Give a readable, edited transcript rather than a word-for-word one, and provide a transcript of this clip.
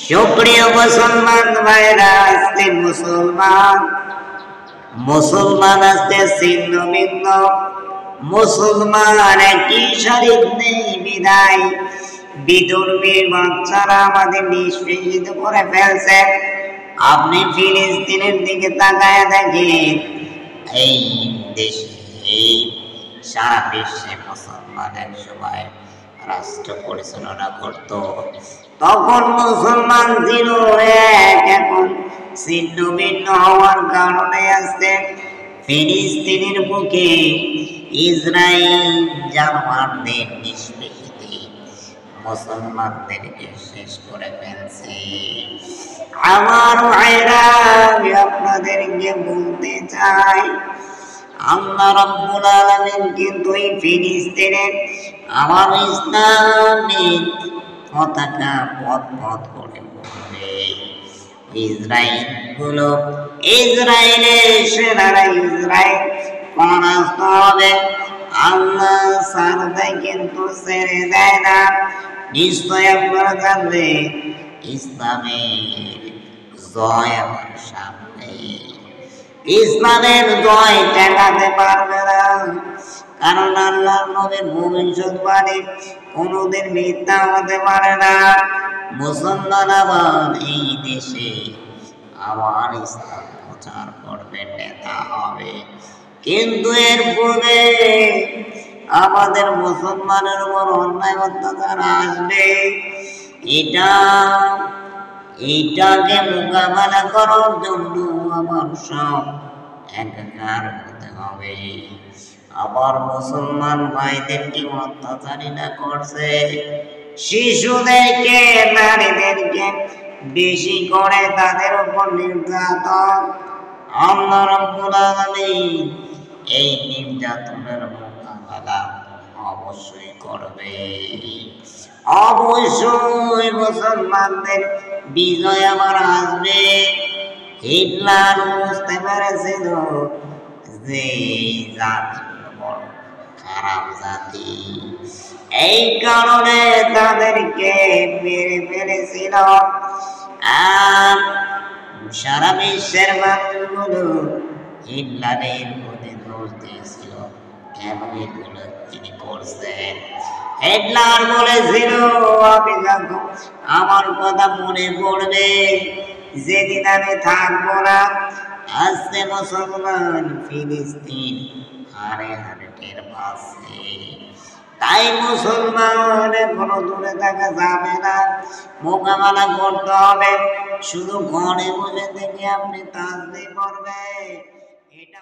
সুপ্রিয় মুসলমান ভাইরা, আজকে মুসলমান আজকে ছিন্ন ভিন্ন, মুসলমান একই শরীর নেই বিদায় বিধর্মীর বাচ্চারা আমাদের নিষ্পেষিত করে ফেলছে। আপনি ফিলিস্তিনের দিকে তাকায় দেখেন, এই দেশে এই সারা বিশ্বে মুসলমান এক সময় রাষ্ট্র পরিচালনা করত। তখন মুসলমান ছিল এক, এখন ছিন্ন ভিন্ন হওয়ার কারণে আছে ফিলিস্তিনের বুকে ইসরায়েল জানোয়ারদের নিষ্পেষিতে মুসলমানদেরকে শেষ করে ফেলছে। আমার ভাইরা, আমি আপনাদেরকে বলতে চাই, আল্লাহ রাব্বুল আলামিন কিন্তু এই ফিলিস্তিনের আমার ইসলামের পতাকা পথ করে বলবে, ইসরায়েলের সেনারা ইসরায়েল পরাস্ত হবে। আল্লাহ সারদাই কিন্তু ছেড়ে দেয় না। নিশ্চয় আপনারা জানবেন, ইসলামের জয় আমার সামনে, ইসলামের জয় ঠেকাতে পারবে না। কারণ আল্লাহর নবীর ভবিষ্যৎবাণী কোনদিন মিথ্যা হতে পারে না। মুসলমান আবার এই দেশে আবার ইসলাম প্রচার করবে, নেতা হবে। কিন্তু এর পূর্বে আমাদের মুসলমানের উপর অন্যায় অত্যাচার আসবে। এটাকে মোকাবেলা করার জন্য আমার সব একাকার হতে হবে। আবার মুসলমান ভাইদেরকে অত্যাচারীরা করছে, শিশুদেরকে, নারীদেরকে বেশি করে তাদের উপর নির্যাতন। আল্লাহ রাব্বুল আলামিন এই নির্যাতনের মোকাবেলা অবশ্যই করবে। অবশ্যই মুসলমানদের বিজয় আবার আসবে। হিটলার বুঝতে পেরেছিল যে জাতি বড় খারাপ জাতি, এই কারণে তাদেরকে মেরে ফেলেছিল। আর সারা বিশ্বের মানুষগুলো হিটলারের প্রতি দোষ দিয়েছিল, কেন এগুলো তিনি করছেন। হিটলার বলেছিল, আমি যখন আমার কথা মনে পড়বে, যেদিন আমি থাকবো না। আজকে মুসলমান ফিলিস্তিন হারে হারে টের পাচ্ছে। তাই মুসলমান এখনো দূরে থাকা যাবে না, মোকাবেলা করতে হবে। শুধু ঘরে বসে থেকে আপনি তাসবিহ পড়বেন, এটা